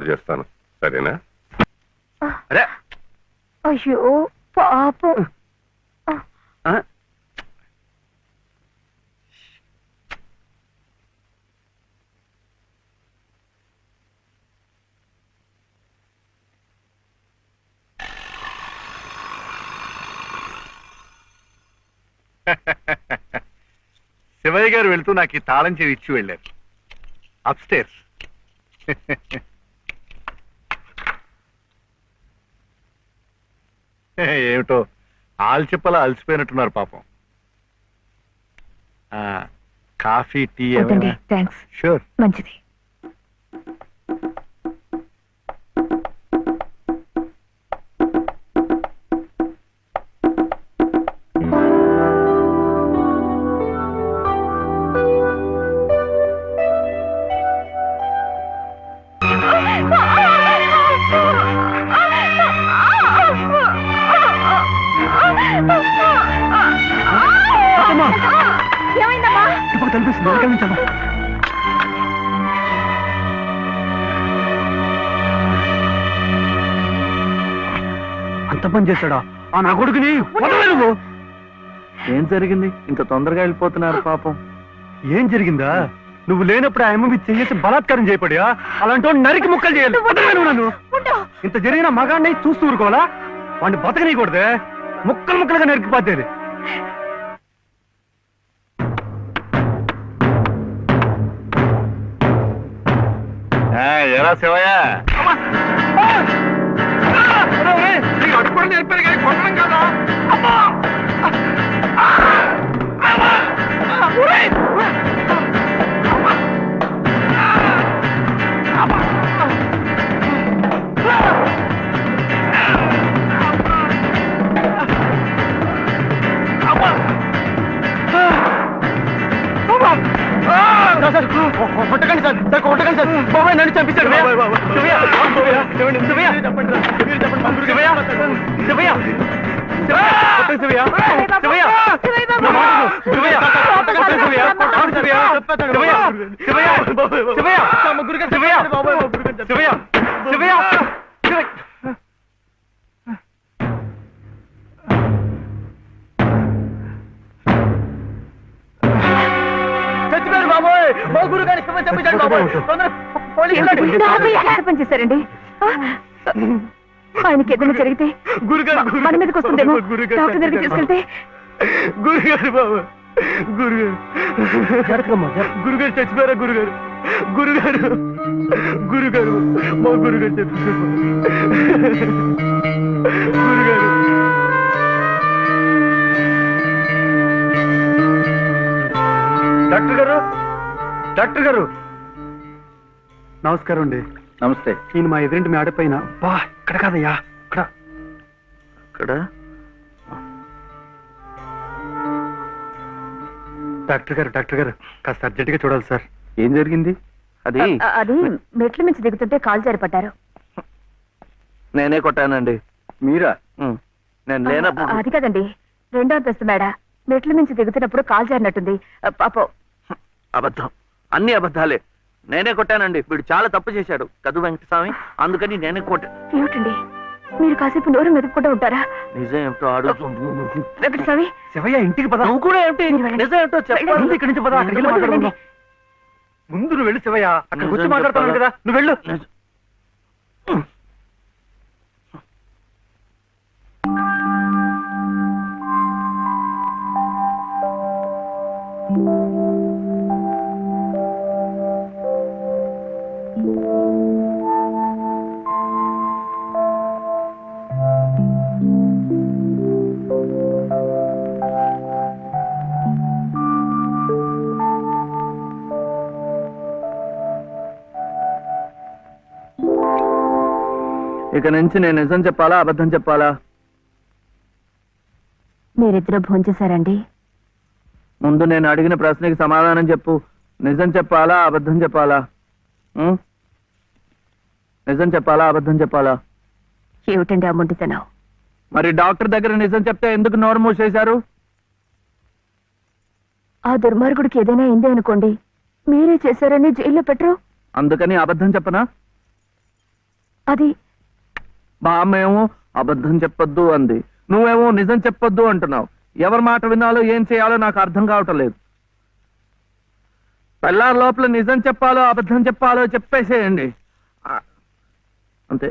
చేస్తాను, సరేనా? అరే అయ్యో పాపం. శివయ్య గారు వెళ్తూ నాకు ఈ తాళం చెవి ఇచ్చి వెళ్ళారు. అప్స్టేర్స్. ఏమిటో ఆల్చిప్పలా అలసిపోయినట్టున్నారు పాపం. కాఫీ, టీ ఏమైనా? థ్యాంక్స్. షూర్. మంచిది. ఏమైందమ్మా? అంత పని చేశాడా ఆ నా కొడుకుని? వదలవు. ఏం జరిగింది? ఇంత తొందరగా వెళ్ళిపోతున్నారు పాపం. ఏం జరిగిందా? నువ్వు లేనప్పుడు ఆ అమ్మ చేసి బలాత్కారం చేయబడియా? అలాంటి నరికి ముక్కలు చేయాలి. వదలవు నన్ను. ఇంత జరిగిన మగాన్ని చూస్తూ ఊరుకోవాలా? వాడిని బతకనీయకూడదే, ముక్కలు ముక్కలుగా నరికిపోతేది. ఎలా శివయ్య? అడుగుడు నేర్పారు కానీ కొట్టడం కదా. కొట్టకండి సార్, కొట్టకండి సార్. బాబాయ్ నన్ను చంపిస్తాడు. పని చేశారండి. ఆయనకి ఏదైనా జరిగితే మన మీదకి వస్తుందేమో. డాక్టర్ దగ్గరికి తీసుకెళ్తే. గురుగారు బాబు, గురుగారు గురుగారు చచ్చిపోయారా? గురుగారు, గురుగారు, గురుగారు, మా గురుగారు చచ్చిపోయారు. గురుగారు, డాక్టర్ గారు, డాక్టర్ గారు నమస్కారం అండి. నమస్తే. నేను మా ఎదురింటి మేడ పైన. బా ఇక్కడ కాదయ్యా, ఇక్కడ. ఇక్కడ డాక్టర్ గారు కాస్త అర్జెంట్ గా చూడాలి సార్. ఏం జరిగింది? అది మెట్ల మించి దిగుతుంటే కాలు జారిపడ్డారు. నేనే కొట్టానండి. మీరా? నేను లేనప్పుడు. అది కదండి, రెండో అంతస్తు మేడ. మెట్ల మించి దిగుతున్నప్పుడు కాలు జారినట్టుంది. పాపం. అబద్ధం, అన్ని అబద్ధాలే. నేనే కొట్టానండి. వీడు చాలా తప్పు చేశాడు కదు వెంకటస్వామి, అందుకని నేనే కొట్టా. ఏమిటండి మీరు కాసేపు నోరు మెదుపుకుంటూ ఉంటారా? నిజం ఏమిటో అడుగు. వెంకటస్వామి, శివయ్య ఇంటికి పద. నువ్వు కూడా ఏమిటి నిజం ఏమిటో చెప్పాలి. ఇక్కడి నుంచి పద, అక్కడికి వెళ్ళి మాట్లాడుకుందాం. ముందు నువ్వు వెళ్ళు శివయ్య, అక్కడికి వచ్చి మాట్లాడతాను కదా. నువ్వు వెళ్ళు. ఇక నుంచి నేను నిజం చెప్పాలా అబద్ధం చెప్పాలా? మీరిద్దరూ భోంచేశారండి? ముందు నేను అడిగిన ప్రశ్నకి సమాధానం చెప్పు. నిజం చెప్పాలా అబద్ధం చెప్పాలా? నిజం చెప్పాలా అబద్ధం చెప్పాలా? ఏమిటండి ఆ మొండితనం? మరి డాక్టర్ దగ్గర నిజం చెప్తే ఎందుకు నోరు మూసేశారు? ఆ దుర్మార్గుడికి ఏదైనా అయిందే అనుకోండి, మీరే చేశారని జైల్లో పెట్టరు. అందుకని అబద్ధం చెప్పనా? అది బామ్మ ఏమో అబద్ధం చెప్పొద్దు అంది, నువ్వేమో నిజం చెప్పొద్దు అంటున్నావు. ఎవరి మాట వినాలో ఏం చేయాలో నాకు అర్థం కావటం లేదు. పెళ్ళారి లోపల నిజం చెప్పాలో అబద్ధం చెప్పాలో చెప్పేసేయండి అంతే.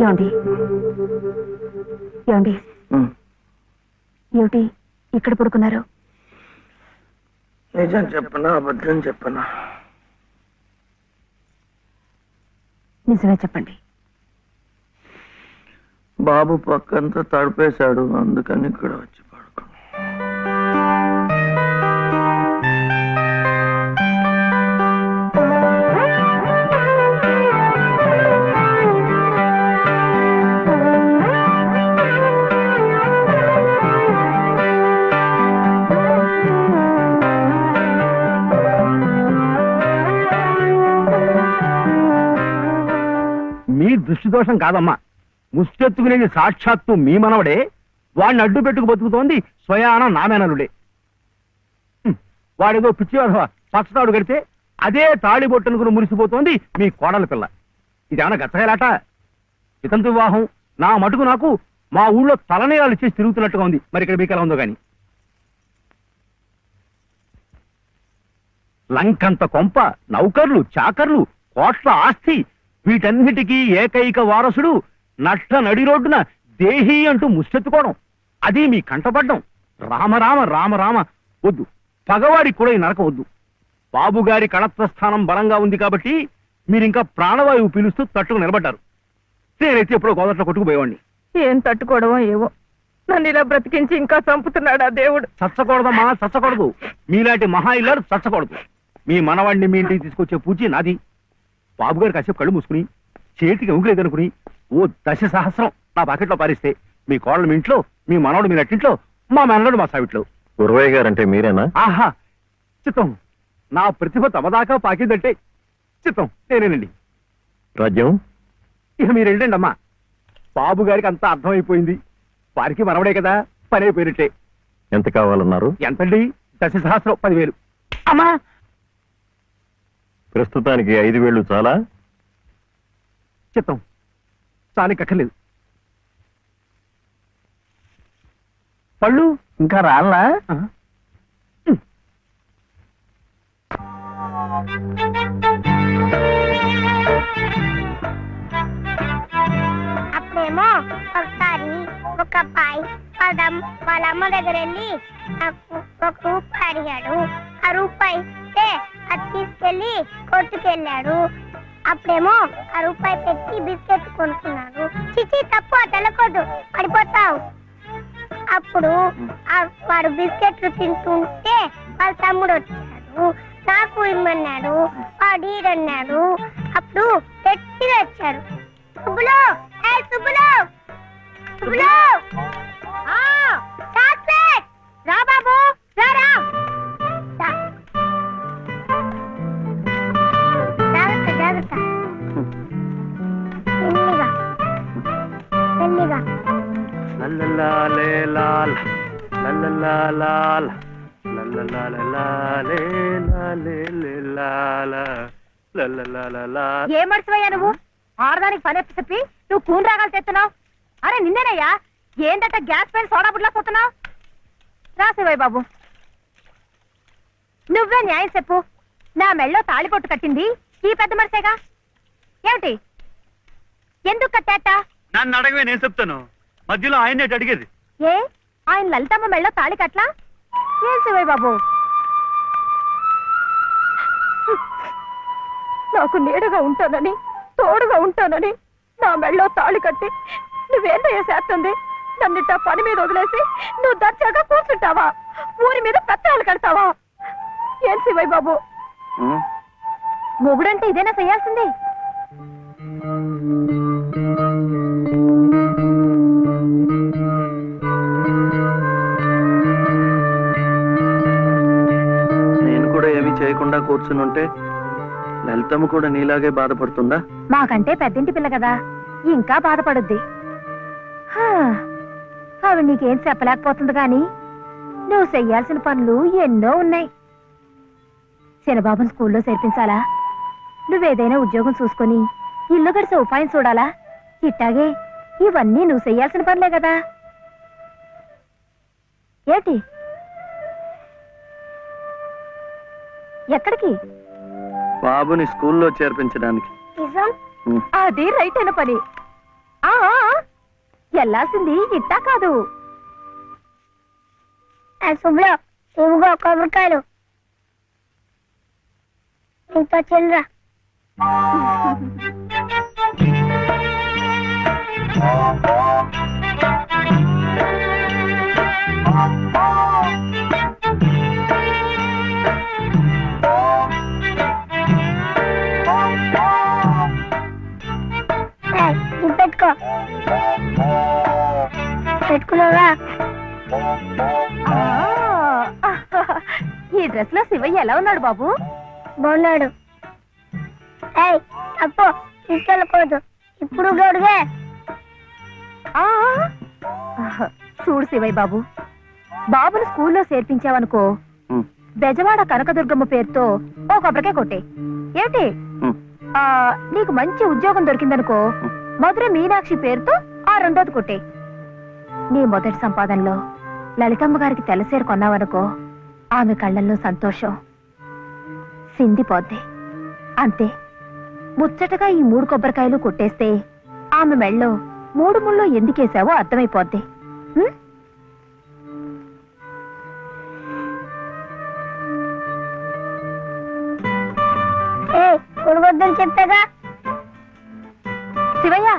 ఏమండి ఏమండి ఏమిటి ఇక్కడ పడుకున్నారు? నిజం చెప్పనా అబద్ధం చెప్పనా? నిజమే చెప్పండి. బాబు పక్కంతా తడిపేశాడు, అందుకని ఇక్కడ వచ్చి పడుకున్నా. మీ దృష్టి దోషం కాదమ్మా, ముష్టెత్తుకునేది సాక్షాత్తు మీ మనవడే. వాడిని అడ్డు పెట్టుకు బతుకుతోంది స్వయాన నామేనలుడే. వాడేదో పిచ్చి పచ్చతాడు కడితే అదే తాళి బొట్టనుకుని మురిసిపోతోంది మీ కోడల పిల్ల. ఇదేమన్నా గచ్చగాలాట? ఇతంతు వివాహం నా మటుకు నాకు మా ఊళ్ళో తలనేయాలు చేసి తిరుగుతున్నట్టుగా ఉంది. మరి ఇక్కడ మీకు ఎలా ఉందో గాని. లంకంత కొంప, నౌకర్లు, చాకర్లు, కోట్ల ఆస్తి, వీటన్నిటికీ ఏకైక వారసుడు నట్ట నడి రోడ్డున దేహి అంటూ ముష్టెత్తుకోవడం, అది మీ కంటపడ్డం. రామరామ రామరామ వద్దు, పగవాడికి కూడా ఈ నరకం వద్దు. బాబుగారి కళత్వస్థానం బలంగా ఉంది కాబట్టి మీరింకా ప్రాణవాయువు పీలుస్తూ తట్టుకు నిలబడ్డారు. నేనైతే ఎప్పుడో గోదట్లో కొట్టుకుపోయేవాడిని. ఏం తట్టుకోవడమో ఏవో, నన్ను ఇలా బ్రతికించి ఇంకా చంపుతున్నాడా దేవుడు. చచ్చకూడదమ్మా, చచ్చకూడదు. మీలాంటి మహా ఇల్లారు చచ్చకూడదు. మీ మనవాడిని మీ ఇంటికి తీసుకొచ్చే పూచి నాది. బాబుగారు కాసేపు కళ్ళు మూసుకుని చేతికి ఉంగులేదనుకుని ఓ 10 సహస్రం నా పాకెట్లో పారిస్తే మీ కోడలు మీ ఇంట్లో, మీ మనవడు మీ నట్టింట్లో, మా మనవడు మా సావిట్లో. గురవయ్య గారంటే మీరేనా? ఆహా చిత్తం, నా ప్రతిభ తమదాకా పాకిందంటే చిత్తం నేనేనండి. రాజ్యం ఇక మీరు వెళ్ళండి అమ్మా. బాబు గారికి అంతా అర్థమైపోయింది. వారికి మనవడే కదా, పని అయిపోయినట్టే. ఎంత కావాలన్నారు? ఎంతండి? 10 సహస్రం, 10,000. అమ్మా ప్రస్తుతానికి 5,000 చాలా? చిత్తం చాలి కక్కర్లేదు. పళ్ళు ఇంకా రాళ్ళా? అప్పుడేమో ఒకసారి ఒక అబ్బాయి వాళ్ళ అమ్మ దగ్గర వెళ్ళి నాకు 1 రూపాయి అడిగాడు. ఆ రూపాయి ఇస్తే అది తీసుకెళ్లి కొట్టుకెళ్ళాడు. అప్పుడేమో ఆ రూపాయి పెట్టి బిస్కెట్ కొనుక్కున్నాడు. చిచి తప్పు, తెలకొద్దు, పడిపోతావు. అప్పుడు వాడు బిస్కెట్లు తింటుంటే వాళ్ళ తమ్ముడు వచ్చాడు, నాకు ఇమ్మన్నాడు. వాడు ఈడన్నాడు. అప్పుడు గట్టిగా వచ్చాడు, సుబ్బులు, సుబ్బులు, సుబ్బులు, చాక్లెట్ రా బాబు, రారా. జాగ్రత్త జాగ్రత్త, మెల్లిగా మెల్లిగా. ఏ మర్చిపోయా నువ్వు? ఆడదానికి పని చెప్పి నువ్వు కూని రాగాలు తెస్తున్నావు? అరే నిన్నేనయ్యా, ఏంటంటే గ్యాస్ పైన సోడా బుడ్లా పోతున్నావు? రా శివయ్య బాబు, నువ్వే న్యాయం చెప్పు. నా మెళ్ళో తాళిపొట్టు కట్టింది ఈ పెద్ద మనిషేగా, ఏమిటి? ఎందుకు కట్టేట? నన్ను అడగవే, నేను చెప్తాను. మధ్యలో ఆయన అడిగేది ఏ ఆయన లలితమ్మ మెళ్ళో తాళి కట్లా? ఏం శివయ్య బాబు, నాకు నీడగా ఉంటానని, తోడుగా ఉంటానని నా మెళ్ళో తాళి కట్టి నువ్వేందయ్యా చేస్తుంది? నన్నిట్ట పని మీద వదిలేసి నువ్వు దర్జాగా కూర్చుంటావా? ఊరి మీద పెత్తనాలు కడతావా? ఏం శివయ్య బాబు, మొగుడంటే ఇదేనా చేయాల్సింది? నేను కూడా ఏమీ చేయకుండా కూర్చునుంటే లలితమ్మ కూడా నీలాగే బాధపడుతుందా? మాకంటే పెద్దింటి పిల్ల కదా, ఇంకా బాధపడుద్ది. హా, ఆవిడ నీకేం చెప్పలేకపోతుంది గాని నువ్వు చెయ్యాల్సిన పనులు ఎన్నో ఉన్నాయి. చిన్నబాబుని స్కూల్లో చేర్పించాలా? నువ్వేదైనా ఉద్యోగం చూసుకొని ఇల్లు గడిసే ఉపాయం చూడాలా? ఇట్టాగే ఇవన్నీ నువ్వు చెయ్యాల్సిన పనులే కదా. ఏంటి? ఎక్కడికి? బాబుని స్కూల్లో చేర్పించడానికి. నిజం? అది రైట్ అయిన పని. ఆ వెళ్ళాల్సింది ఇట్టా కాదు. శుభ్ర, ఇవిగో కొబ్బరికాయలు, నీతో చిల్లరా. ఇది పెట్టుకో. పెట్టుకున్నావా? ఈ డ్రెస్ లో శివయ్య ఎలా ఉన్నాడు బాబు? బాగున్నాడు. అప్పు తీసుకెళ్ళకూడదు, ఇప్పుడు గడుగే. చూడు శివయ్య బాబు, బాబుని స్కూల్లో చేర్పించావనుకో, బెజవాడ కనకదుర్గమ్మ పేరుతో ఓ కొబ్బరికాయ కొట్టే. ఏమిటి? నీకు మంచి ఉద్యోగం దొరికిందనుకో, మధుర మీనాక్షి పేరుతో ఆ రెండోది కొట్టే. నీ మొదటి సంపాదనలో లలితమ్మ గారికి తెల్లసేరు కొన్నావనుకో, ఆమె కళ్ళల్లో సంతోషం సిందిపోద్ది. అంతే, ముచ్చటగా ఈ 3 కొబ్బరికాయలు కొట్టేస్తే ఆమె మెళ్ళో 3 ముళ్ళు ఎందుకేసావో అర్థమైపోద్ది. కొడగొద్దని చెప్పాగా. శివయ్య,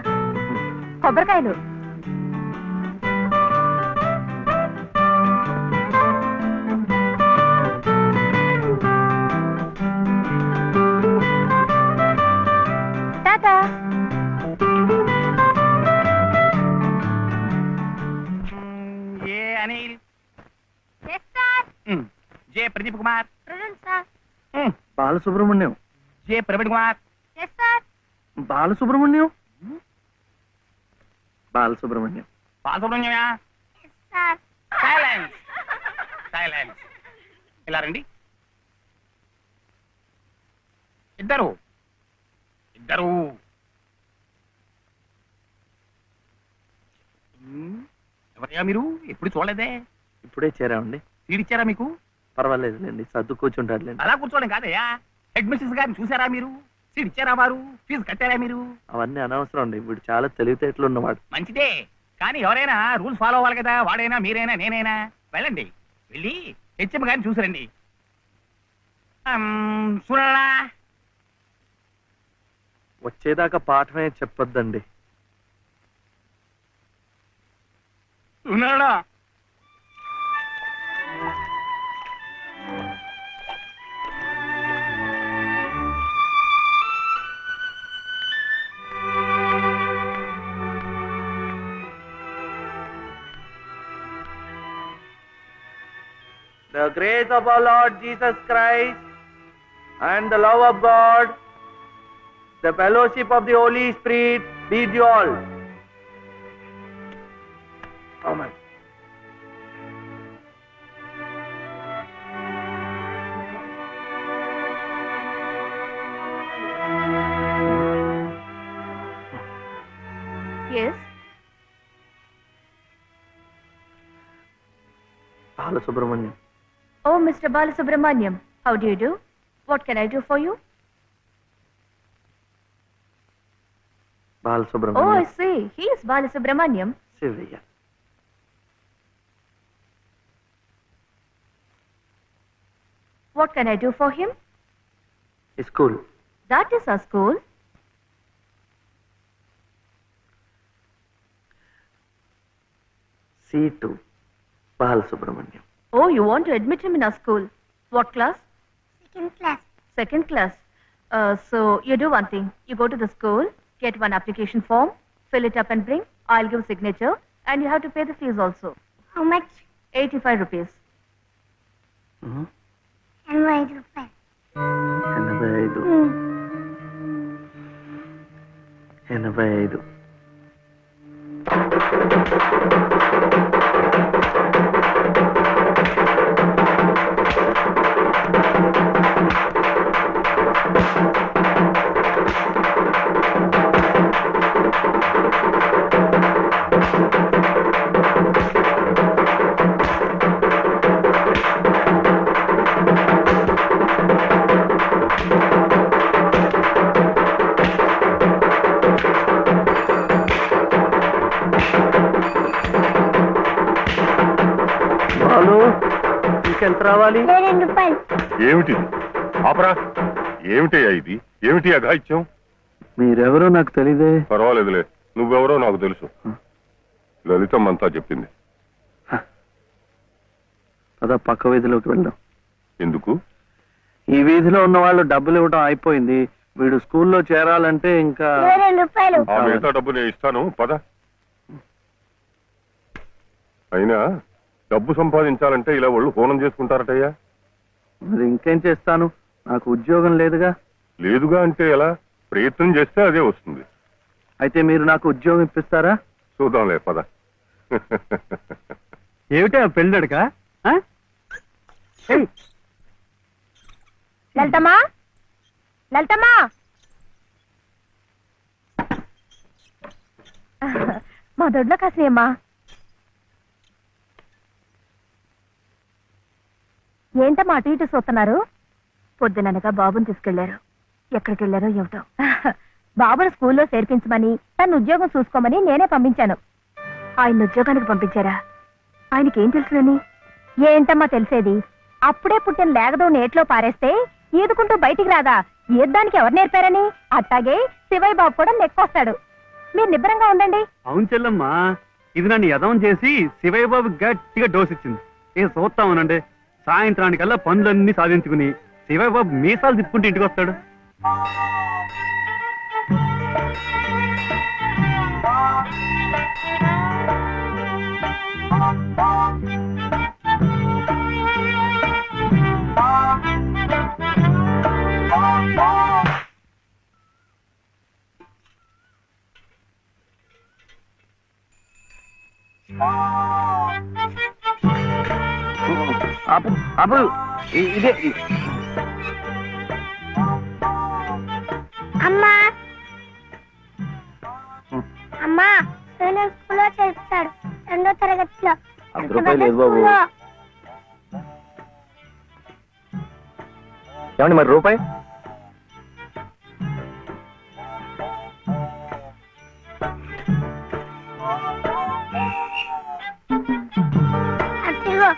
కొబ్బరికాయలు. టాటా. A Anil, J Pradeep Kumar, Balasubrahmanyam. J Praveen Kumar, Balasubrahmanyam. Balasubrahmanyam. బాలసుబ్రహ్మణ్యమా? Silence, silence. ఇలా రండి. ఇద్దరు ఇద్దరు. ఎవరయ్యా మీరు? ఎప్పుడు చూడలేదే. ఇప్పుడే చేరామండి. తీడిచ్చారా మీకు? పర్వాలేదులేండి, సర్దు కూర్చుంటారులేండి. అలా కూర్చోడం కాదయ్యా. హెడ్ మిస్సెస్ గారిని చూసారా మీరు? సీట్ ఇచ్చారా వారు? ఫీజు కట్టారా మీరు? అవన్నీ అనవసరం అండి, వీడు చాలా తెలివితేటలు ఉన్నవాడు. మంచిదే, కానీ ఎవరైనా రూల్స్ ఫాలో అవ్వాలి కదా. వాడైనా మీరైనా నేనైనా. వెళ్ళండి, వెళ్ళి హెచ్ఎం గారిని చూసిరండి. చూడాలా? వచ్చేదాకా పాఠమే చెప్పొద్దండి. ఉన్నాడా? The grace of our Lord Jesus Christ and the love of God, the fellowship of the Holy Spirit be with you all. Amen. S. Balasubrahmanyam. Oh mister Balasubrahmanyam, how do you do? What can I do for you? Oh, Balasubrahmanyam. I see, he is Balasubrahmanyam. Shivayya. What can I do for him? School. That is our school. C2 Balasubrahmanyam. Oh, you want to admit him in our school? What class? Second class. Second class. So you do one thing. You go to the school, get one application form, fill it up and bring. I'll give signature, and you have to pay the fees also. How much? 85 rupees. 85 రూపాయలు. 85. 85. బాలు, ఇంకెంత రావాలి? 2 రూపాయలు. ఏమిటి ఆపరా? ఏమిటయ్యా ఇది? ఏమిటి అఘాయిత్యం? మీరెవరో నాకు తెలీదే. పర్వాలేదులే, నువ్వెవరో నాకు తెలుసు. లలితమ్మంతా చెప్పింది. అదా పక్క వీధిలోకి వెళ్దాం. ఎందుకు? ఈ వీధిలో ఉన్న వాళ్ళు డబ్బులు ఇవ్వడం అయిపోయింది. వీడు స్కూల్లో చేరాలంటే ఇంకా 2 రూపాయలు. ఆ మిగతా డబ్బు నేను ఇస్తాను, పద. అయినా డబ్బు సంపాదించాలంటే ఇలా వాళ్ళు హోనం చేసుకుంటారటయ్యా. మరి ఇంకేం చేస్తాను, నాకు ఉద్యోగం లేదుగా. లేదుగా అంటే ఎలా? ప్రయత్నం చేస్తే అదే వస్తుంది. అయితే మీరు నాకు ఉద్యోగం ఇప్పిస్తారా? చూద్దాంలే, పద. ఏమిటా పెళ్ళడుక? లలితమ్మా, లలితమ్మా. మా దొడ్లో కాసినమ్మా. ఏంటమ్మా అటు ఇటు చూస్తున్నారు? పొద్దుననగా బాబుని తీసుకెళ్లారు. ఎక్కడికి వెళ్ళారో ఏమిటో. బాబును స్కూల్లో చేర్పించమని, తన ఉద్యోగం చూసుకోమని నేనే పంపించాను. ఆయన ఉద్యోగానికి పంపించారా? ఆయనకేం తెలుసునని? ఏంటమ్మా తెలిసేది? అప్పుడే పుట్టిన లేగదో నేట్లో పారేస్తే ఈదుకుంటూ బయటికి రాదా? ఈద్దానికి ఎవరు నేర్పారని? అట్టాగే శివయ్య బాబు కూడా నెక్కొస్తాడు. మీరు నిబ్బరంగా ఉండండి. అవును చెల్లమ్మా, ఇది నన్ను యదవం చేసి శివయ్య బాబు గట్టిగా డోస్ ఇచ్చింది. ఏ చూస్తామనండి, సాయంత్రానికల్లా పనులన్నీ సాధించుకుని శివయ్య బాబు మీసాలు తిప్పుకుంటూ ఇంటికి వస్తాడు. ఆపు ఆపు, ఇదే. అమ్మా అమ్మా, నేను స్కూల్లో చేస్తాడు 2వ తరగతిలో. 10 రూపాయలు లేదు బాబు. స్కూల్లో. ఏమండి మరి రూపాయి? అదిగో.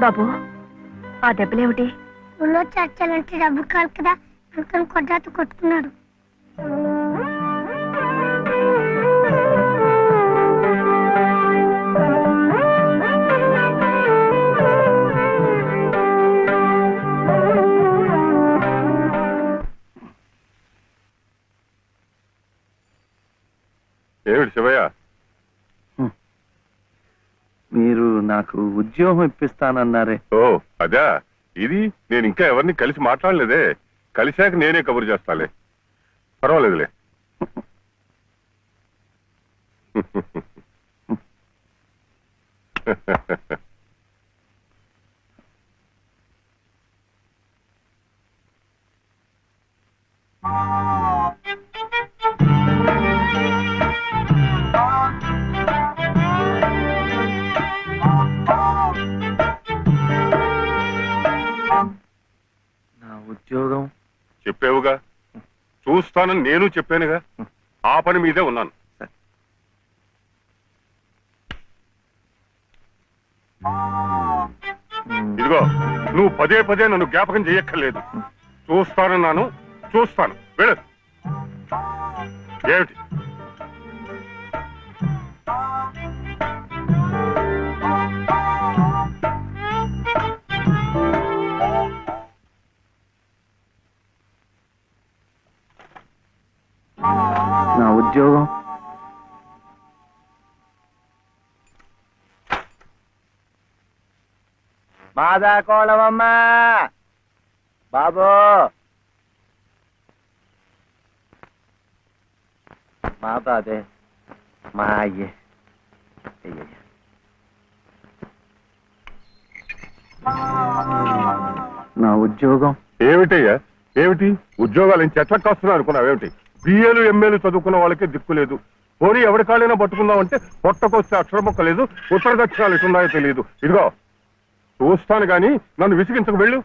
బాబు, ఆ దెబ్బలేమిటి? స్కూల్లో చర్చలంటే డబ్బు కాదు కదా, అందుకని కొట్టాతో కొట్టుకున్నాడు. ఏమిటి శివయ్య? మీరు నాకు ఉద్యోగం ఇప్పిస్తానన్నారే. ఓ అదా, ఇది నేను ఇంకా ఎవరిని కలిసి మాట్లాడలేదే. కలిశాక నేనే కబురు చేస్తాలే, పర్వాలేదులే. నా ఉద్యోగం చెప్పావుగా, చూస్తానని నేను చెప్పానుగా. ఆ పని మీదే ఉన్నాను. ఇదిగో, నువ్వు పదే పదే నన్ను జ్ఞాపకం చేయక్కర్లేదు. చూస్తానన్నాను, చూస్తాను. వెళ్ళు. ఏమిటి? నా ఉద్యోగం మాదా కోళమమ్మా బాబు, మా బాబే, మా అయ్యే. నా ఉద్యోగం ఏమిటయ్యా? ఏమిటి ఉద్యోగాలు ఏం చెట్లకు కాస్తున్నా అనుకున్నావేమిటి? బిఏలు ఎంఏలు చదువుకున్న వాళ్ళకే దిక్కు లేదు. పోనీ ఎవరి కాళ్ళైనా పట్టుకుందామంటే పొట్టకొస్తే అక్షర మొక్క లేదు, ఉత్తర దక్షిణాలు ఎటున్నాయో తెలియదు. ఇదిగో చూస్తాను గాని నన్ను విసిగించకు. వెళ్ళు.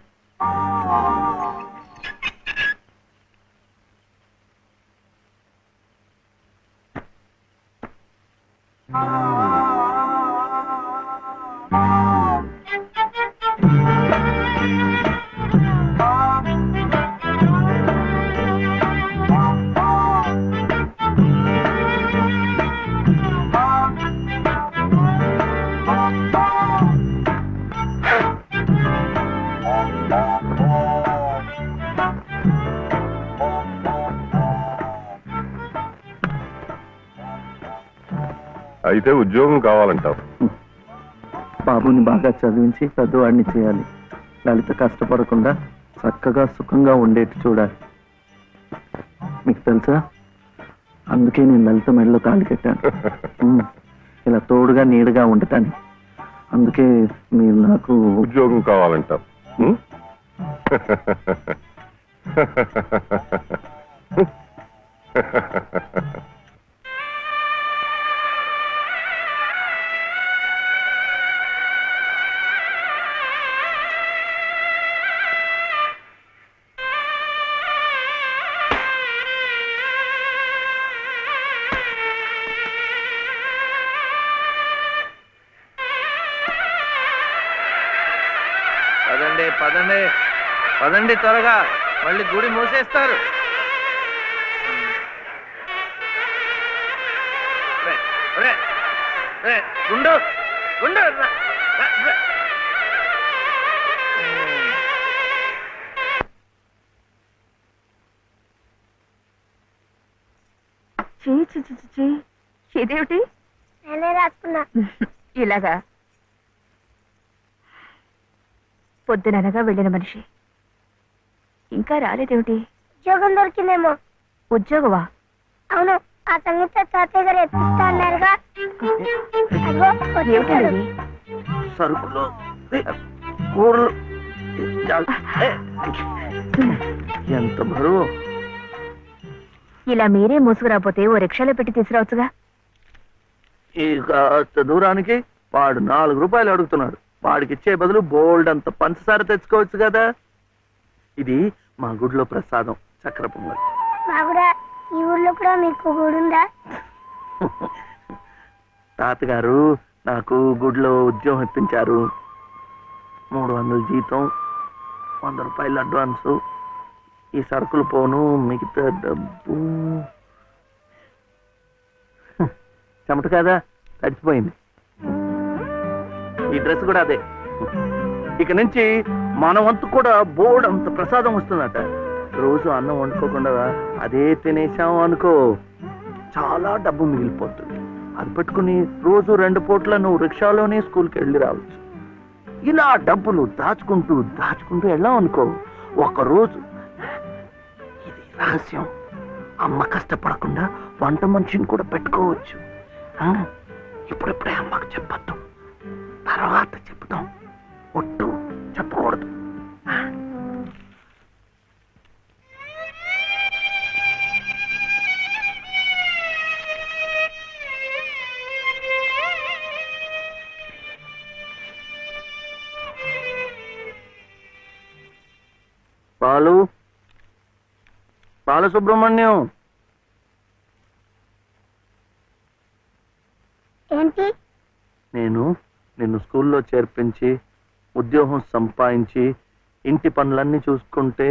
అయితే ఉద్యోగం కావాలంటావు? బాబుని బాగా చదివించి పెద్దవాడిని చేయాలి. లలిత కష్టపడకుండా చక్కగా సుఖంగా ఉండేట్టు చూడాలి. మీకు తెలుసా, అందుకే నేను లలిత మెడలో తాళి కట్టాను. ఇలా తోడుగా నీడగా ఉండటాన్ని. అందుకే మీరు నాకు ఉద్యోగం కావాలంటావు. పదండి పదండి పదండి, త్వరగా, మళ్ళీ గుడి మూసేస్తారు. గుండు గుండు ఇదేమిటి? నేనే రాసుకున్నా. ఇలాగా పొద్దుననగా వెళ్ళిన మనిషి ఇంకా రాలేదేమిటి? ఉద్యోగం దొరికిందేమో. ఉద్యోగమా? అవును, ఆ సంగీత తాతయ్య గారు ఎత్తిస్తా అన్నారుగా. అదిగో వచ్చేసాడు. ఏమిటది? సరుకులు, కూరలు, ఎంత బరువు. ఇలా మీరే మోసుకురాపోతే ఓ రిక్షాలో పెట్టి తీసుకురావచ్చుగా. ఈ కాస్త దూరానికి వాడు 4 రూపాయలు అడుగుతున్నాడు. వాడికి ఇచ్చే బదులు బోల్డ్ అంత పంచదార తెచ్చుకోవచ్చు కదా. ఇది మా గుడిలో ప్రసాదం, చక్కెర పొంగల్. బాగురా, ఈ ఊర్లో కూడా మీకు గుడి ఉందా? తాతగారు నాకు గుడిలో ఉద్యోగం ఇప్పించారు. 300 జీతం, 100 రూపాయలు అడ్వాన్సు. ఈ సరుకులు పోను, మిగతా డబ్బు చెమట కదా, తడిచిపోయింది. ఈ డ్రెస్ కూడా అదే. ఇక నుంచి మన వంతు కూడా బోర్డు అంత ప్రసాదం వస్తుందట. రోజు అన్నం వండుకోకుండా అదే తినేసాం అనుకో, చాలా డబ్బు మిగిలిపోతుంది. అది పెట్టుకుని రోజు 2 పూట్ల నువ్వు రిక్షాలోనే స్కూల్కి వెళ్ళి రావచ్చు. ఇలా డబ్బులు దాచుకుంటూ దాచుకుంటూ వెళ్ళాం అనుకో, ఒకరోజు ఇది రహస్యం, అమ్మ కష్టపడకుండా వంట మనిషిని కూడా పెట్టుకోవచ్చు. ఇప్పుడిప్పుడే అమ్మకు చెప్పద్దు, తర్వాత చెప్తాం. ఒట్టు చెప్పకూడదు. బాలసుబ్రహ్మణ్యం, ఏంటి? నేను నిన్ను స్కూల్లో చేర్పించి ఉద్యోగం సంపాదించి ఇంటి పనులన్నీ చూసుకుంటే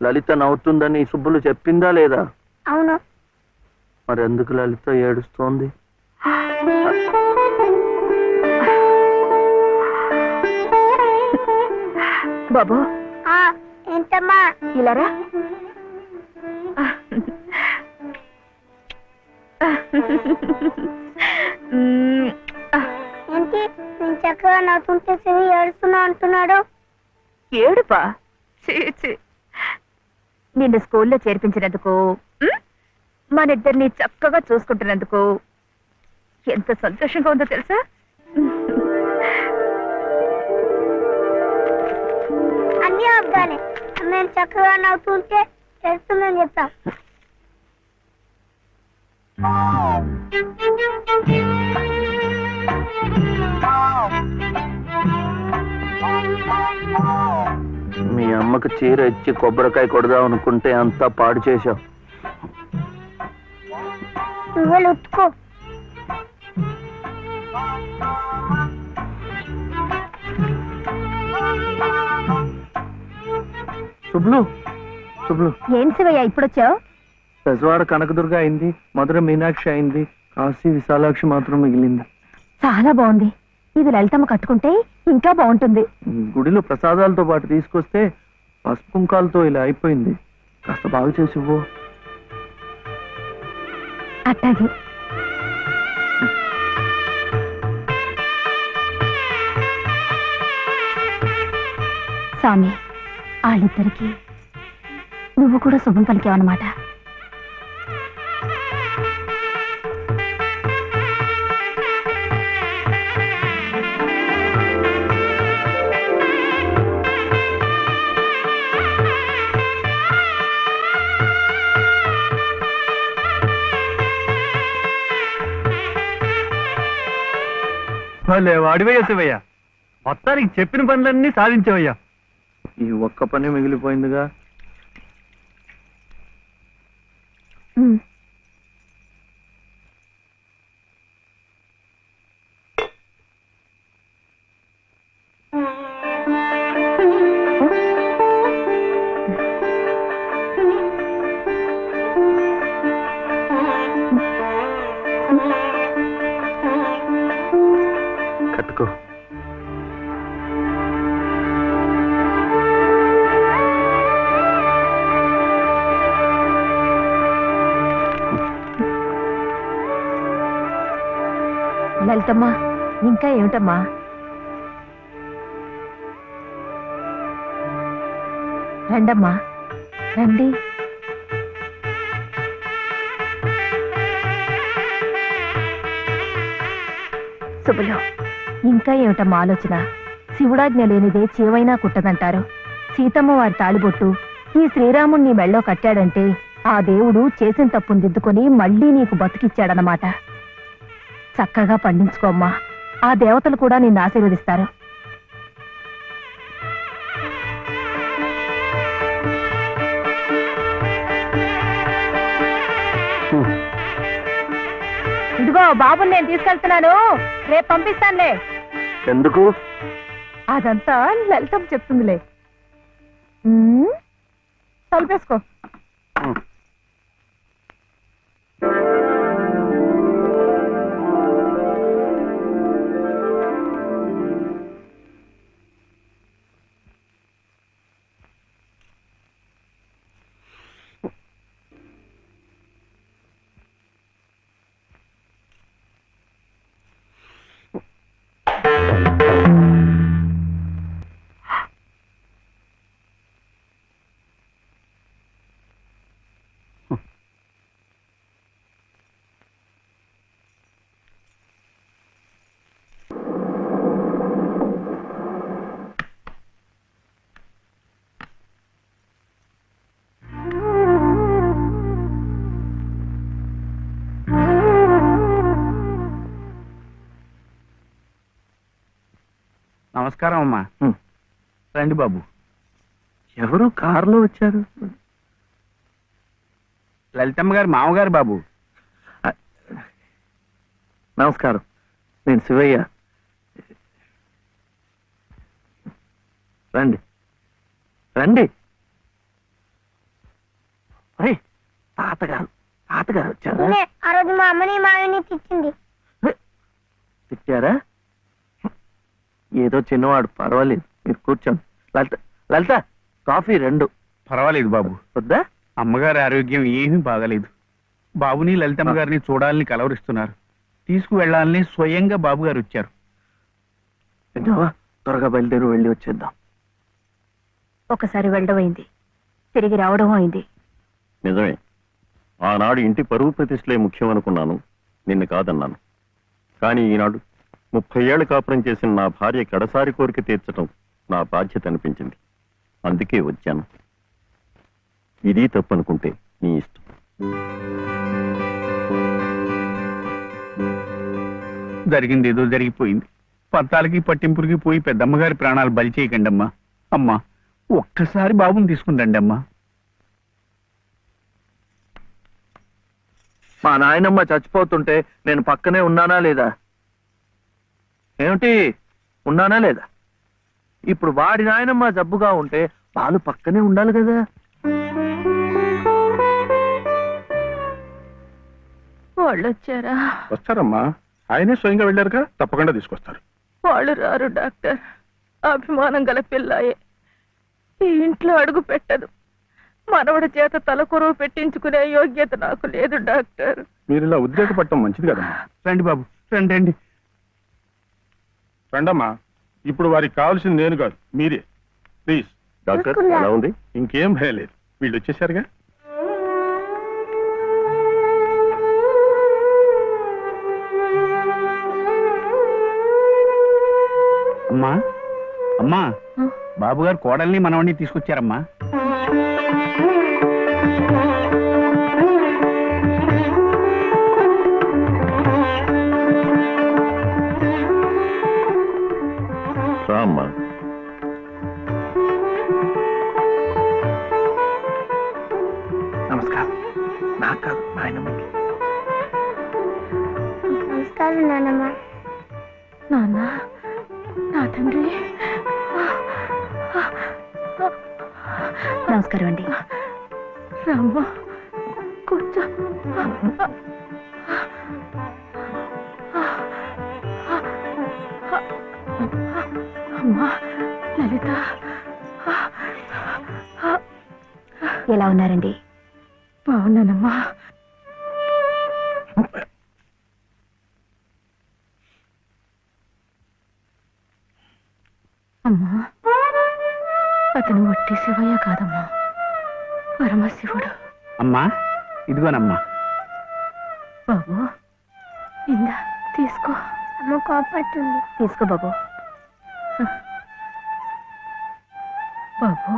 లలిత నవ్వుతుందని సుబ్బులు చెప్పిందా లేదా? అవును. మరి ఎందుకు లలిత ఏడుస్తోంది? బాబు ఏంటమ్మా? ఇలారా. ఏంటి నేను చక్కగా నవ్వుతుంటే శివి ఏడుస్తున్నా అంటున్నాడు? ఏడుపా? నిన్ను స్కూల్లో చేర్పించినందుకు, మన ఇద్దరిని చక్కగా చూసుకుంటున్నందుకు ఎంత సంతోషంగా ఉందో తెలుసా? అన్ని అబ్బాలే, నేను చక్కగా నవ్వుతుంటే ఏడుస్తుందని చెప్తా. మీ అమ్మకు చీర ఇచ్చి కొబ్బరికాయ కొడదాం అనుకుంటే అంతా పాడు చేశావు. నువ్వు ఉత్తుకో. శుభ్లు, శుభ్లు, ఏం శివయ్య ఇప్పుడొచ్చావు? పెజవాడ కనకదుర్గ అయింది, మధుర మీనాక్షి అయింది, కాశీ విశాలాక్షి మాత్రం మిగిలింది. చాలా బాగుంది. ఇది లలితమ్మ కట్టుకుంటే ఇంకా బాగుంటుంది. గుడిలో ప్రసాదాలతో పాటు తీసుకొస్తే పసుపు కుంకాలతో ఇలా అయిపోయింది. కాస్త బాగు చేసి ఇవ్వు. అట్టాగే. స్వామి, వాళ్ళిద్దరికి నువ్వు కూడా శుభం పలికావన్నమాట. వాడివయ్యా శివయ్య, మొత్తానికి చెప్పిన పనులన్నీ సాధించవయ్యా. ఈ ఒక్క పని మిగిలిపోయిందిగా. కట్టుకో. లలితమ్మా, ఇంకా ఏమిటమ్మా? రండమ్మా, రండి. శుభలో, ఇంకా ఏమిటమ్మా ఆలోచన? శివుడాజ్ఞ లేనిదే చీవైనా కుట్టదంటారు. సీతమ్మ వారి తాళిబొట్టు ఈ శ్రీరాముణ్ణి మెళ్ళో కట్టాడంటే ఆ దేవుడు చేసిన తప్పును దిద్దుకొని మళ్ళీ నీకు బతికిచ్చాడనమాట. చక్కగా పండించుకోమ్మా, ఆ దేవతలు కూడా నిన్ను ఆశీర్వదిస్తారు. ఇదిగో బాబుని నేను తీసుకెళ్తున్నాను, రేపు పంపిస్తానులే. ఎందుకు? అదంతా లలితం చెప్తుందిలే. తలుపేసుకో. నమస్కారం అమ్మా. హ్మ్. రండి బాబు. ఎవరు కారులో వచ్చారు? లలితమ్మ గారు మామగారు బాబు. నమస్కారం, నేను శివయ్య. రండి రండి. ఒరేయ్, తాతగారు వచ్చారా? నేనే ఆ రోజు మా అమ్మని మావిని తెచ్చింది. తిట్టారా? ఏదో చిన్నవాడు, పర్వాలేదు, మీరు కూర్చోండి. లలిత లలిత కాఫీ 2. పర్వాలేదు బాబు. వద్దా? అమ్మగారి ఆరోగ్యం ఏమీ బాగలేదు. బాబుని లలితమ్మ గారిని చూడాలని కలవరిస్తున్నారు. తీసుకువెళ్లాలని స్వయంగా బాబు గారు వచ్చారు. విన్నావా? త్వరగా బయలుదేరి వెళ్ళి వచ్చేద్దాం. ఒకసారి వెళ్ళడం అయింది, తిరిగి రావడం అయింది. నిజమే, ఆనాడు ఇంటి పరువు ప్రతిష్టలే ముఖ్యం అనుకున్నాను, నిన్ను కాదన్నాను. కానీ ఈనాడు 30 ఏళ్ల కాపురం చేసిన నా భార్య కడసారి కోరిక తీర్చడం నా బాధ్యత అనిపించింది. అందుకే వచ్చాను. ఇది తప్పనుకుంటే నీ ఇష్టం. జరిగింది ఏదో జరిగిపోయింది. పత్తాలకి పట్టింపులకి పోయి పెద్దమ్మగారి ప్రాణాలు బలి చేయకండి అమ్మా. అమ్మా, ఒక్కసారి బాబుని తీసుకుందండి అమ్మా. మా నాయనమ్మ చచ్చిపోతుంటే నేను పక్కనే ఉన్నానా లేదా? ఏమిటి, ఉన్నానా లేదా? ఇప్పుడు వాడి నాయనమ్మ జబ్బుగా ఉంటే వాళ్ళు పక్కనే ఉండాలి కదా. వాళ్ళు వచ్చారా? వస్తారమ్మా, ఆయనే స్వయంగా వెళ్ళారుగా, తప్పకుండా తీసుకొస్తారు. వాళ్ళు రారు డాక్టర్. అభిమానం గల పిల్లాయే, ఈ ఇంట్లో అడుగు పెట్టదు. మనవడి చేత తలకొరువు పెట్టించుకునే యోగ్యత నాకు లేదు డాక్టర్. మీరు ఇలా ఉద్రేకపడటం మంచిది కదమ్మా. రండి బాబు, రండి రండి. రండమ్మా, ఇప్పుడు వారికి కావాల్సింది నేను కాదు, మీరే. ప్లీజ్. డాక్టర్ ఎలా ఉంది? ఇంకేం భయం లేదు, వీళ్ళు వచ్చేసారుగా. అమ్మా అమ్మా, బాబు గారు కోడల్ని మనవడిని తీసుకొచ్చారమ్మా. రామ్మా. నమస్కారం. నాకు కాదు, నాయనమ్మకి. నమస్కారం నాన్నమ్మ. నాన్న, నా తండ్రి. నమస్కారం అండి. రామ్మ, కూర్చో. అమ్మా లలిత, ఎలా ఉన్నారండి? బాగున్నానమ్మా. అమ్మా, అతను వట్టి శివయ్య కాదమ్మా, పరమశివుడు. అమ్మా, ఇదిగోనమ్మా. బాబు, ఇందా తీసుకో. అమ్మ కోపడుతుంది. తీసుకో బాబు. బాబు,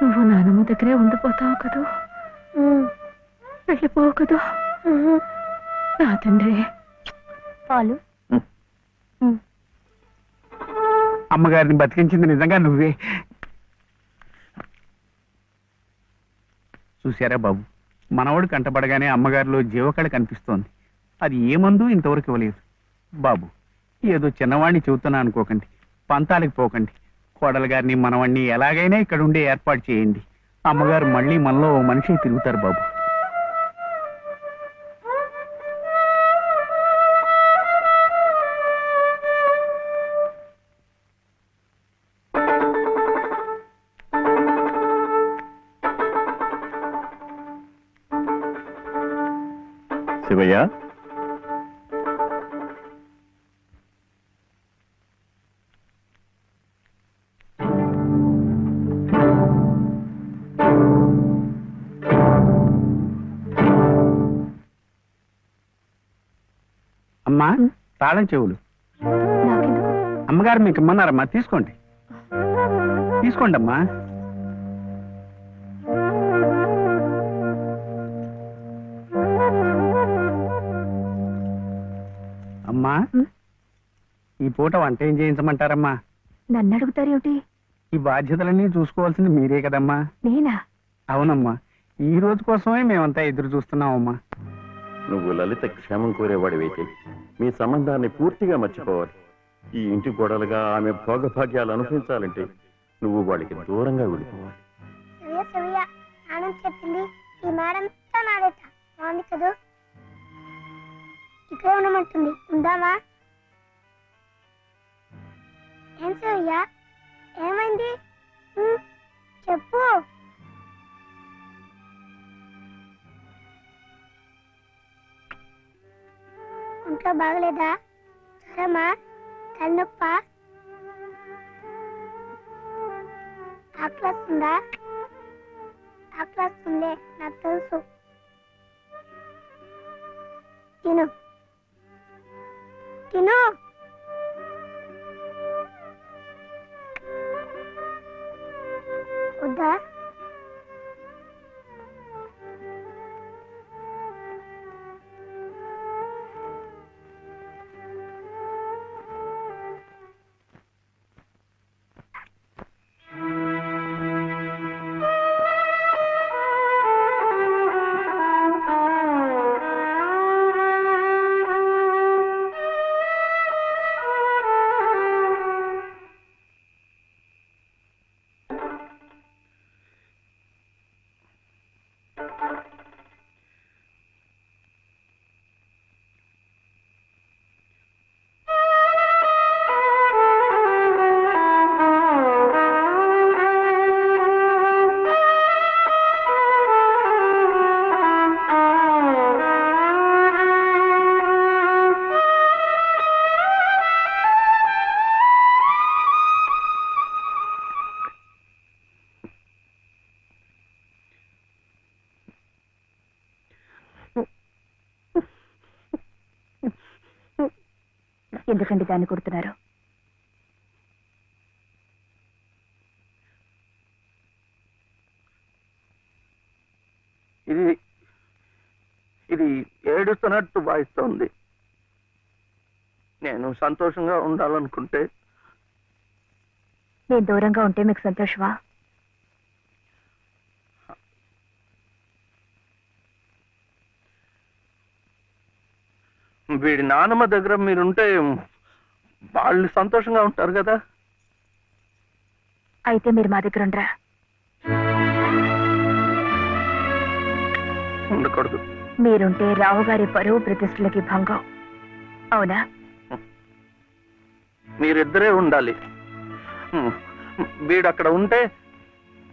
నువ్వు నానమ్మ దగ్గరే ఉండిపోతావు కదూ, వెళ్ళిపోవు కదూ. నా తండ్రి. పాలు. అమ్మగారిని బతికించింది నిజంగా నువ్వే. చూశారా బాబు, మనవడు కంటపడగానే అమ్మగారిలో జీవకళ కనిపిస్తోంది. అది ఏ మందు ఇంతవరకు ఇవ్వలేదు. బాబు, ఏదో చిన్నవాడిని చెబుతున్నా అనుకోకండి, పంతాలకు పోకండి. కోడలు గారిని మనవాణ్ణి ఎలాగైనా ఇక్కడ ఉండే ఏర్పాటు చేయండి. అమ్మగారు మళ్ళీ మనలో ఓ మనిషి తిరుగుతారు బాబు. శివయ్య, అమ్మా, తాళం చెవులు. అమ్మగారు మీకు ఇమ్మన్నారమ్మా, తీసుకోండి. తీసుకోండి అమ్మా. అమ్మా, ఈ పూట వంట ఏం చేయించమంటారమ్మా? నన్ను అడుగుతారేమిటి? ఈ బాధ్యతలన్నీ చూసుకోవాల్సింది మీరే కదమ్మా. నేనా? అవునమ్మా, ఈ రోజు కోసమే మేమంతా ఎదురు చూస్తున్నామమ్మా. నువ్వు లలిత క్షేమం కోరేవాడివైతే మీ సంబంధాన్ని పూర్తిగా మర్చిపోవాలి. ఈ ఇంటి గొడవలుగా ఆమె భోగభాగ్యాలు అనుభవించాలంటే నువ్వు వాడికి దూరంగా వెళ్ళిపోవాలి. సవ్య సవ్య నాన్న చెప్పింది ఈ మేడంతా నాడేట బాగుంది కదూ. ఇక్కడే ఉండమంటుంది, ఉందామా? ఏం సవ్య, ఏమైంది? చెప్పు. ఒంట్లో బాగలేదా? జ్వరమా? తలనొప్ప? ఆకలిస్తుందా? ఆకలిస్తుందే, నాకు తెలుసు. తిను తిను. వద్దా? ఎందుకండి దాన్ని కొడుతున్నారు? ఇది ఇది ఏడుస్తున్నట్టు వాయిస్తోంది. నేను సంతోషంగా ఉండాలనుకుంటే నేను దూరంగా ఉంటే మీకు సంతోషమా? వీడి నాన్నమ్మ దగ్గర మీరుంటే వాళ్ళు సంతోషంగా ఉంటారు కదా. అయితే మీరు మా దగ్గర ఉండరా? ఉండకూడదు. మీరుంటే రావు గారి పరువు ప్రతిష్టలకి భంగం. అవునా? మీరిద్దరే ఉండాలి. వీడు అక్కడ ఉంటే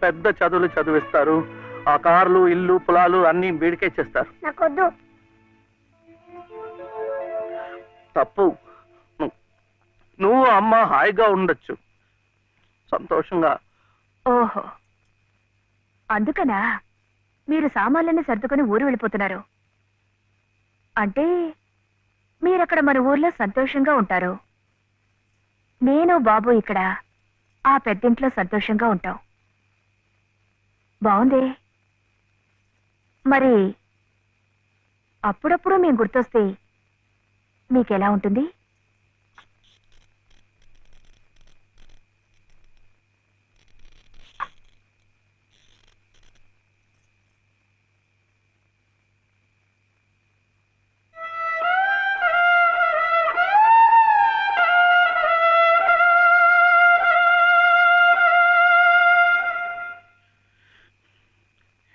పెద్ద చదువులు చదివిస్తారు. ఆ కార్లు, ఇల్లు, పొలాలు అన్ని వీడికే చేస్తారు. నాకొద్దు. తప్పు. నువ్వు అమ్మ హాయిగా ఉండొచ్చు, సంతోషంగా. ఓహో, అందుకనా మీరు సామాన్లన్నీ సర్దుకొని ఊరు వెళ్ళిపోతున్నారు? అంటే మీరక్కడ మన ఊర్లో సంతోషంగా ఉంటారు, నేను బాబు ఇక్కడ ఆ పెద్దింట్లో సంతోషంగా ఉంటాం. బాగుంది. మరి అప్పుడప్పుడు మేము గుర్తొస్తే మీకెలా ఉంటుంది?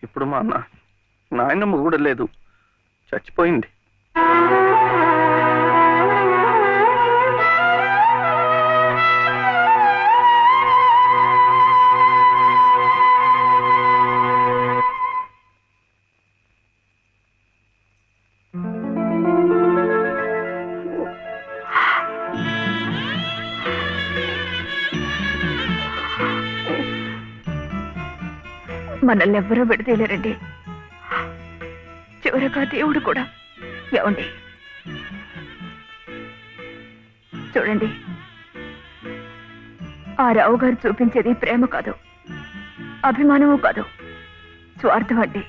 ఇప్పుడు మా నాయనమ్మ కూడా లేదు, చచ్చిపోయింది. మనల్ని ఎవ్వరూ విడతీయలేరండి, చివరగా దేవుడు కూడా. ఏమండి చూడండి, ఆ రావు గారు చూపించేది ప్రేమ కాదు, అభిమానము కాదు, స్వార్థం అండి.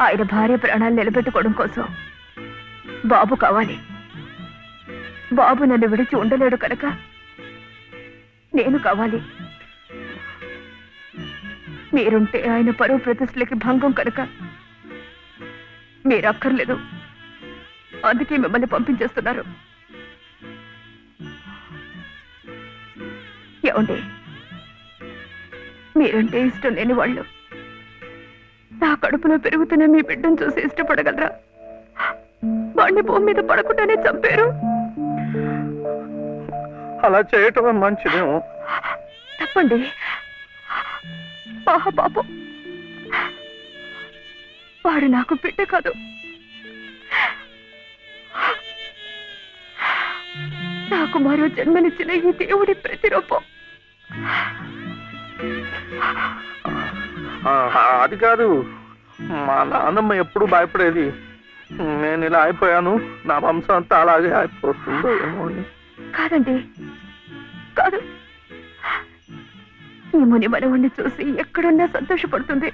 ఆయన భార్య ప్రాణాలు నిలబెట్టుకోవడం కోసం బాబు కావాలి, బాబు నన్ను విడిచి ఉండలేడు కనుక నేను కావాలి. మీరుంటే ఆయన పరువు ప్రతిష్టలకి భంగం కనుక మీరు అక్కర్లేదు. అందుకే మిమ్మల్ని పంపించేస్తున్నారు. ఏమండి, మీరంటే ఇష్టం లేని వాళ్ళు నా కడుపులో పెరుగుతున్న మీ బిడ్డను చూసి ఇష్టపడగలరా? వాడిని భూమి మీద పడకుండానే చంపారు. అలా చేయటం మంచిదేమో. తప్పండి. పాపం, వాడు నాకు బిడ్డ కాదు, నాకు మరో జన్మనిచ్చిన ఈ దేవుడి ప్రతిరూపం. అది కాదు, మా నాన్నమ్మ ఎప్పుడు భయపడేది. నేను ఇలా అయిపోయాను, నా వంశం అంతా అలాగే అయిపోతుందో ఏమో అని. కాదండి, కాదు. ఈ ముని మనవుణ్ణి చూసి ఎక్కడున్నా సంతోషపడుతుంది.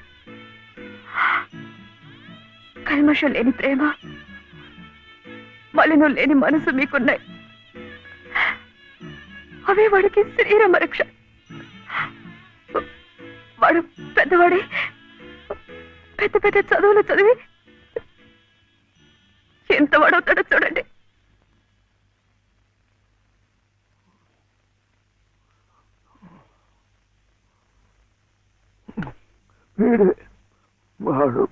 కల్మషం లేని ప్రేమ, మలినం లేని మనసు మీకున్నాయి. అవే వాడికి శరీరం రక్ష. వాడు పెద్దవాడే, పెద్ద పెద్ద చదువులు చదివి ఎంత వాడవుతాడో చూడండి. వాడు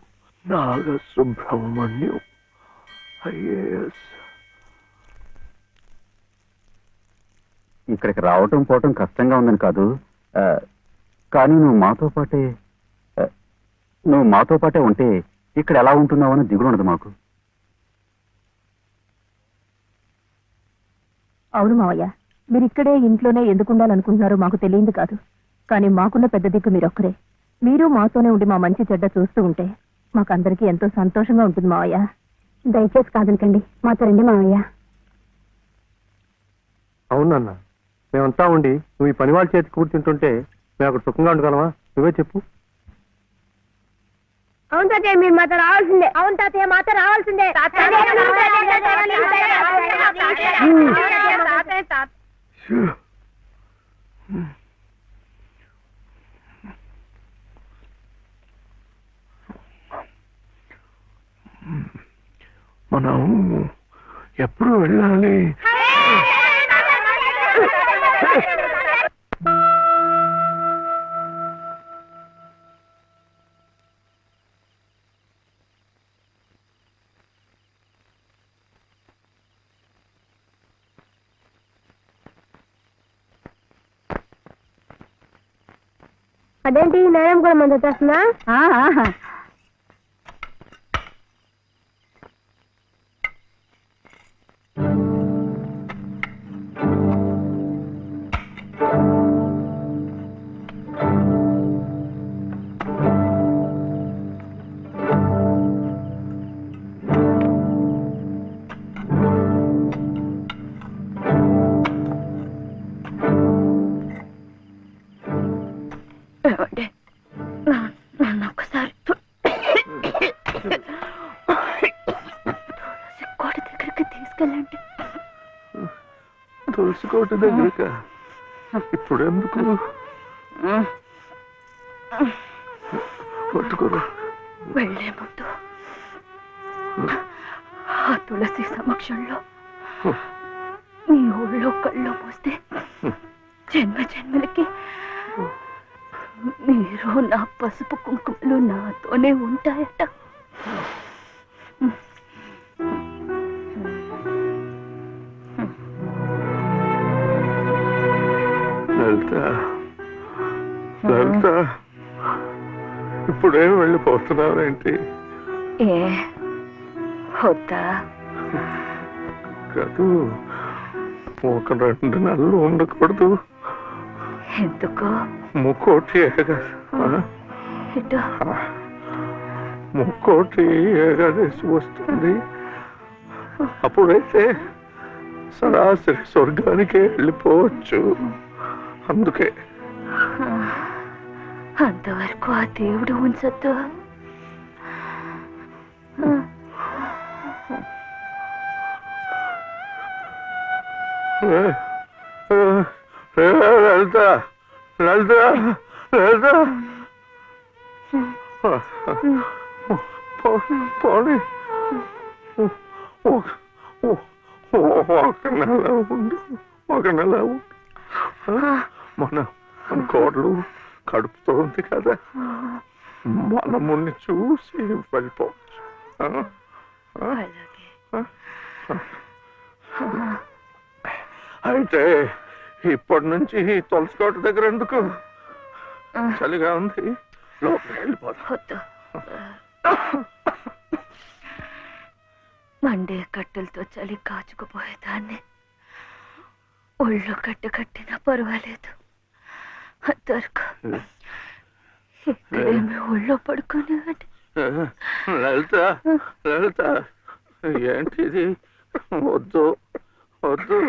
నాగసుబ్రహ్మణ్యం ఐఏఎస్. ఇక్కడికి రావటం పోవటం కష్టంగా ఉందని కాదు, కానీ నువ్వు మాతో పాటే ఉంటే ఇక్కడ ఎలా ఉంటున్నావు అని దిగులు ఉండదు మాకు. అవును మావయ్య, మీరు ఇక్కడే ఇంట్లోనే ఎందుకు ఉండాలనుకుంటున్నారో మాకు తెలియంది కాదు. కానీ మాకున్న పెద్ద దిక్కు మీరొక్కరే. మీరు మాతోనే ఉండి మా మంచి చెడ్డ చూస్తూ ఉంటే మాకందరికీ ఎంతో సంతోషంగా ఉంటుంది మావయ్య. దయచేసి కాదనకండి, మాతో రండి మావయ్య. అవునన్నా, మేమంతా ఉండి నువ్వు ఈ పని వాళ్ళ చేతి కూర్చుంటుంటే మేము అక్కడ సుఖంగా ఉండగలమా? నువ్వే చెప్పు. అవును తాతయ్య, మీరు మాతో రావాల్సిందే. అవును తాతయ్య, మాతో రావాల్సిందే. మనం ఎప్పుడు వెళ్ళాలి? అదేంటి నేరం కూడా మంది వచ్చేస్తున్నా? నన్ను ఒక్కసారి కోట దగ్గరికి తీసుకెళ్ళండి. తులసికోట దగ్గరక ఇప్పుడు ఎందుకు? పట్టుకోరు. వెళ్లే ముందు ఆ తులసి సమక్షంలో మీ ఊళ్ళో కళ్ళు మూస్తే జన్మ జన్మలకి మీరు నా పసుపు కుంకుమలు నాతోనే ఉంటాయట. లలిత, ఇప్పుడేం వెళ్ళిపోతున్నావేంటి? వద్దా? కాదు, ఒక 2 నెలలు ఉండకూడదు. ఎందుకు? ముక్కోటి ఏకాదశి వస్తుంది. అప్పుడైతే సరాసరి స్వర్గానికే వెళ్ళిపోవచ్చు. అందుకే అంతవరకు ఆ దేవుడు ఉంచొద్దు. లలిత లలిత లలిత పోనీ ఒక నెల ఉండు, ఒక నెల ఉండు. మన కోడలు కడుపుతో ఉంది కదా, మనముని చూసి వెళ్ళిపోవచ్చు. అయితే ఇప్పటి నుంచి తులసికోట దగ్గర ఎందుకు? చలిగా ఉంది, లోపలికి వెళ్ళిపోతాం. మండే కట్టెలతో చలి కాచుకుపోయేదాన్ని. ఒళ్ళు కట్టినా పర్వాలేదు, దొరక ఇక్కడేమి ఒళ్ళో పడుకుని. లలిత లలిత ఏంటిది? వద్దు వద్దు.